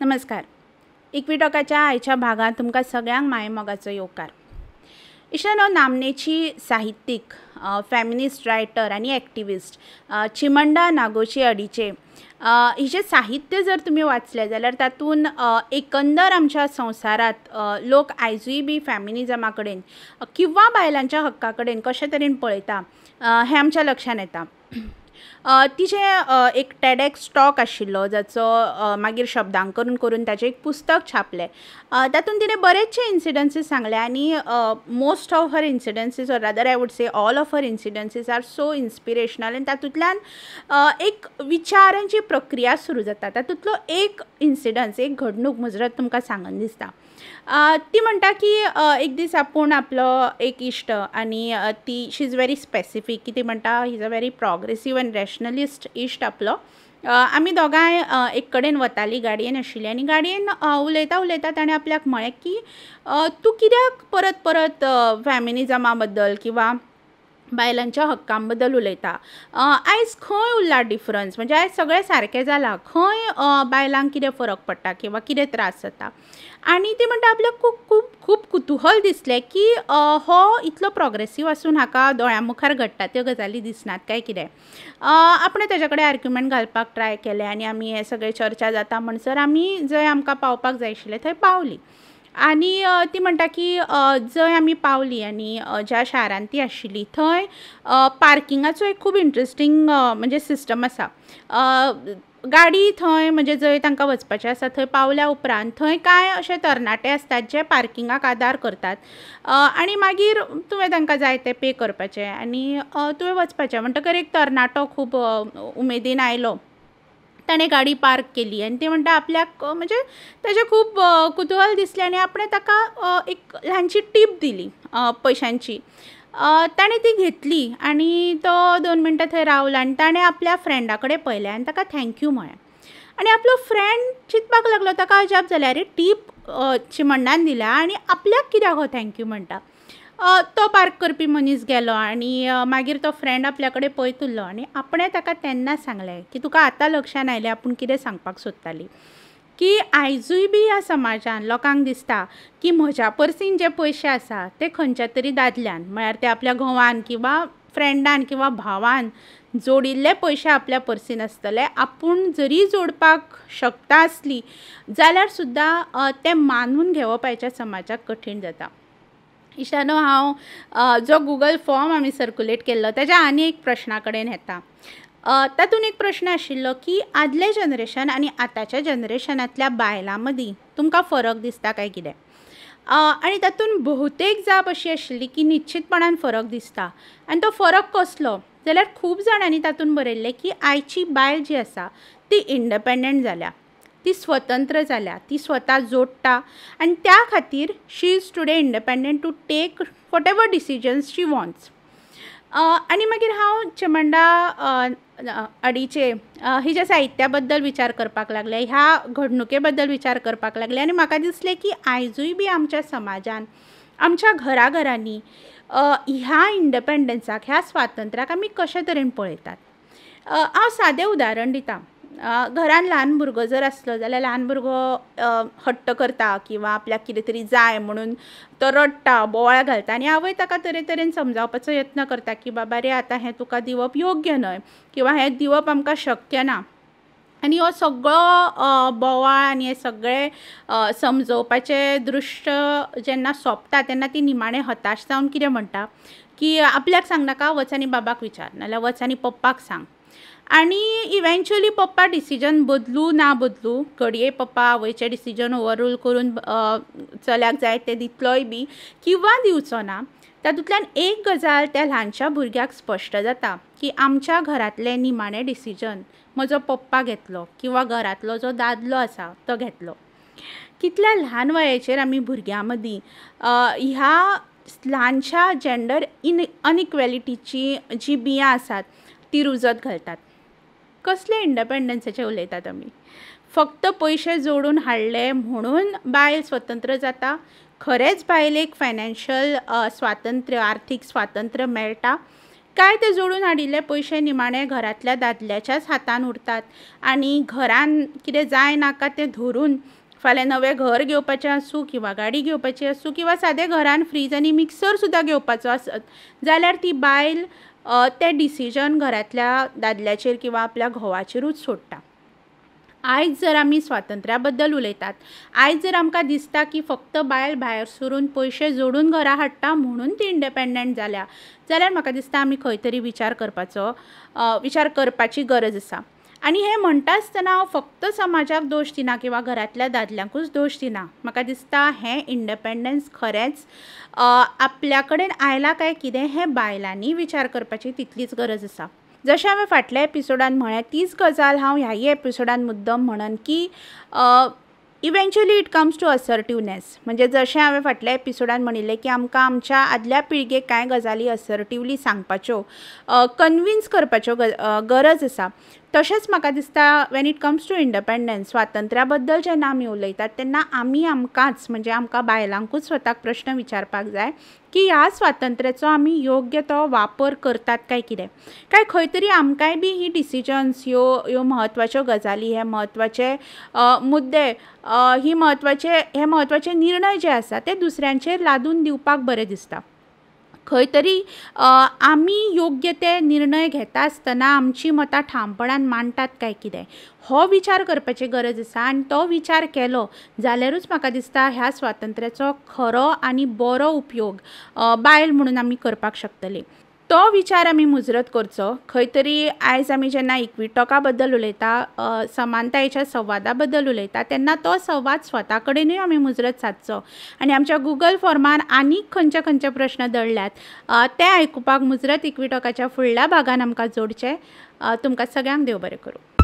नमस्कार. इक्विटॉकाच्या आयच्या भागात तुमकां सगळ्यांक मायेमोगाचो येवकार. इश्टानो, नामनेची साहित्यीक, फेमिनिस्ट रायटर आनी एक्टिविस्ट चिमंडा नागोची अडीचे हिचें साहित्य जर तुमी वाचलें जाल्यार तातूंत एकंदर आमच्या संवसारांत लोक आयजूय बी फेमिनिजमा कडेन किंवा बायलांच्या हक्का कडेन कशे तरेन पळयता हें आमच्या लक्षांत येता. तिचें एक टेडॅक्स टॉक आशिल्लो जाचो मागीर शब्दांकन करून ताचें एक पुस्तक छापलें. तातूंत तिणें बरेचशे इन्सिडंसीस सांगले आनी most of her इन्सिडंसीस, or rather I would say all of her इन्सिडंसीस are so inspirational. आनी तातूंतल्यान एक विचारांची प्रक्रिया सुरू जाता. तातूंतलो एक इन्सिडन्स, एक घडणूक मुजरत तुमकां सांगन दिसता. ती म्हणटा की एक दीस आपूण आपलो एक इश्ट आनी शी इज व्हेरी स्पेसिफीक की ती म्हणटा ही is a very progressive and rationalist इश्ट आपलो. आमी दोगांय एक कडेन वतालीं, गाडयेन आशिल्लीं आनी गाडयेन उलयता उलयता ताणें आपल्याक म्हळें की तूं कित्याक परत परत फेमिनिजमा बद्दल किंवा बायलांच्या हक्कां बद्दल उलयता. आयज खंय उरला डिफरन्स, म्हणजे आयज सगळें सारकें जालां, खंय बायलांक कितें फरक पडटा किंवा कितें त्रास जाता. आनी ती म्हणटा आपल्याक खूब खूब खूब कुतुहल दिसलें की हो इतलो प्रोग्रेसीव आसून हाका दोळ्यां मुखार घडटा त्यो गजाली दिसनात काय कितें. आपणें ताचे कडेन आर्ग्युमेंट घालपाक ट्राय केलें आनी आमी हे सगळे चर्चा जाता म्हणसर आमी जंय आमकां पावपाक जाय आशिल्लें थंय पावलीं. आनी ती म्हणटा की जंय आमी पावलीं आनी ज्या शारांत ती आशिल्ली थंय पार्किंगाचो एक खूब इंट्रस्टींग म्हणजे सिस्टम आसा. गाडी थंय म्हणजे जंय तांकां वचपाचें आसा थंय पावल्या उपरांत थंय कांय अशे तरणाटे आसतात जे पार्किंगाक आदार करतात आनी मागीर तुवें तांकां जाय तें पे करपाचें आनी तुवें वचपाचें. म्हणटकर एक तरणाटो खूब उमेदीन आयलो, ताणें गाडी पार्क केली आनी ती म्हणटा आपल्याक म्हणजे ताचें खूब कुतुहल दिसलें आनी आपणें ताका एक ल्हानशी टीप दिली पयशांची. ताणें ती घेतली आनी तो 2 मिनटां थंय रावलो आनी ताणें आपल्या फ्रेंडा कडेन पळयलें आनी ताका थँक्यू म्हळें. आनी आपलो फ्रेंड चिंतपाक लागलो, ताका अजाप जालें, अरे टीप चिमंडान दिल्या आनी आपल्याक कित्याक हो थँक्यू म्हणटा. तो पार्क करपी मनीस गेलो आनी मागीर तो फ्रेंड आपल्या कडेन पळयत उरलो आनी आपणें ताका तेन्ना सांगलें की तुका आतां लक्षांत आयलें आपूण कितें सांगपाक सोदताली, की आयजूय बी ह्या समाजान लोकांक दिसता की म्हज्या पर्सीन जे पयशे आसा ते खंयच्या तरी दादल्यान, म्हळ्यार ते आपल्या घोवान किंवा फ्रेंडान किंवा भावान जोडिल्ले पयशे आपल्या पर्सीन आसतले. आपूण जरी जोडपाक शकता आसली जाल्यार सुद्दां ते मानून घेवप आयच्या समाजाक कठीण जाता. इश्टानो, हांव जो गुगल फॉर्म आमी सर्क्युलेट केल्लो ताच्या आनी एक प्रश्ना कडेन येता. तातूंत एक प्रश्न आशिल्लो की आदलें जनरेशन आनी आतांच्या जनरेशनांतल्या बायलां मदीं तुमकां फरक दिसता काय कितें. आनी तातूंत बहुतेक जाप अशी आशिल्ली की निश्चितपणान फरक दिसता. आनी तो फरक कसलो जाल्यार खूब जाणांनी तातूंत बरयल्लें की आयची बायल जी आसा ती इंडिपेंडंट जाल्या, ती स्वतंत्र जाल्या, ती स्वता जोडटा आनी त्या खातीर she is today independent to take whatever decisions she wants. आनी मागीर हांव चिमंडा अडीचे हिच्या साहित्या बद्दल विचार करपाक लागलें, ह्या घडणुके बद्दल विचार करपाक लागलें आनी म्हाका दिसलें की आयजूय बी आमच्या समाजान, आमच्या घराघरांनी ह्या इंडिपेंडन्साक, ह्या स्वातंत्र्याक आमी कशे तरेन पळयतात. हांव सादें उदाहरण दितां. घरान ल्हान भुरगो जर आसलो जाल्यार ल्हान भुरगो हट्ट करता किंवा आपल्याक कितें तरी जाय म्हणून तो रडटा, बोवाळ घालता आनी आवय ताका तरेतरेन समजावपाचो यत्न करता की बाबा रे, आतां हें तुका दिवप योग्य न्हय किंवा हें दिवप आमकां शक्य ना. आनी हो सगळो बोवाळ आनी हे सगळें समजोवपाचें दृश्य जेन्ना सोंपता तेन्ना ती निमाणें हताश जावन कितें म्हणटा की आपल्याक सांगनाका, वच आनी बाबाक विचार, नाल्यार वच आनी पप्पाक सांग. आनी इवेंच्युअली पप्पा डिसिजन बदलू ना बदलू, घडये पप्पा आवयचें डिसिजन ओवररूल करून चल्याक जाय तें दितलोय बी किंवा दिवचो ना. तातूंतल्यान एक गजाल त्या ल्हानशा भुरग्याक स्पश्ट जाता की आमच्या घरांतलें निमाणें डिसिजन म्हजो पप्पा घेतलो किंवा घरांतलो जो दादलो आसा तो घेतलो. कितल्या ल्हान वयाचेर आमी भुरग्यां मदीं ह्या ल्हानशा जेंडर अनइक्वेलिटीची जी बियां आसात ती रुजत घालतात. कसले इंडिपेंडन्साचे उलयतात आमी. फक्त पयशे जोडून हाडले म्हणून बायल स्वतंत्र जाता. खरेंच बायलेक फायनान्शियल स्वातंत्र्य, आर्थीक स्वातंत्र्य मेळटा काय ते जोडून हाडिल्ले पयशे निमाणे घरांतल्या दादल्याच्याच हातान उरतात आनी घरान कितें जाय नाका तें धरून फाल्यां नवें घर घेवपाचें आसूं किंवा गाडी घेवपाची आसूं किंवा सादें घरान फ्रीज आनी मिक्सर सुद्दां घेवपाचो आसत जाल्यार ती बायल तें डिसिजन घरांतल्या दादल्याचेर किंवा आपल्या घोवाचेरूच सोडटा. आयज जर आमी स्वातंत्र्या बद्दल उलयतात, आयज जर आमकां दिसता की फक्त बायल भायर सरून पयशे जोडून घरा हाडटा म्हणून ती इंडिपेंडंट जाल्या, जाल्यार म्हाका दिसता आमी खंय तरी विचार करपाची गरज आसा. आनी हें म्हणटा आसतना हांव फक्त समाजाक दोश दिना किंवा घरांतल्या दादल्यांकूच दोश दिना. म्हाका दिसता हें इंडिपेंडन्स खरेंच आपल्या कडेन आयलां काय कितें हें बायलांनी विचार करपाची तितलीच गरज आसा. जशें हांवें फाटल्या एपिसोडान म्हळें तीच गजाल हांव ह्याय एपिसोडान मुद्दम म्हणन की eventually it comes to assertiveness. म्हणजे जशें हांवें फाटल्या एपिसोडान म्हणिल्लें की आमकां आमच्या आदल्या पिळगेक कांय गजाली असर्टिवली सांगपाच्यो, कन्विन्स करपाच्यो गरज आसा. तशेंच म्हाका दिसता when it comes to independence, स्वातंत्र्या बद्दल जेन्ना आमी उलयतात तेन्ना आमकांच म्हणजे आमकां बायलांकूच स्वताक प्रश्न विचारपाक जाय की ह्या स्वातंत्र्याचो आमी योग्य तो वापर करतात काय कितें, काय खंय तरी आमकांय बी ही डिसिजन्स ह्यो म्हत्वाच्यो गजाली, हे म्हत्वाचे मुद्दे, हे म्हत्वाचे निर्णय जे आसा ते दुसऱ्यांचेर लादून दिवपाक बरें दिसता. खंय तरी आमी योग्य ते निर्णय घेता आसतना आमची मतां ठामपणान मांडटात काय कितें हो विचार करपाची गरज आसा. आनी तो विचार केलो जाल्यारूच म्हाका दिसता ह्या स्वातंत्र्याचो खरो आनी बरो उपयोग बायल म्हणून आमी करपाक शकतली. तो विचार आमी मुजरत करचो. खंय तरी आयज आमी जेन्ना इक्विटॉका बद्दल उलयता, समानतायेच्या संवादा बद्दल उलयता, तेन्ना तो संवाद स्वता कडेनूय आमी मुजरत सादचो. आनी आमच्या गुगल फॉर्मान आनीक खंयचे प्रश्न दडल्यात ते आयकुपाक मुजरत इक्विटॉकाच्या फुडल्या भागान आमकां जोडचे. तुमकां सगळ्यांक देव बरें करूं.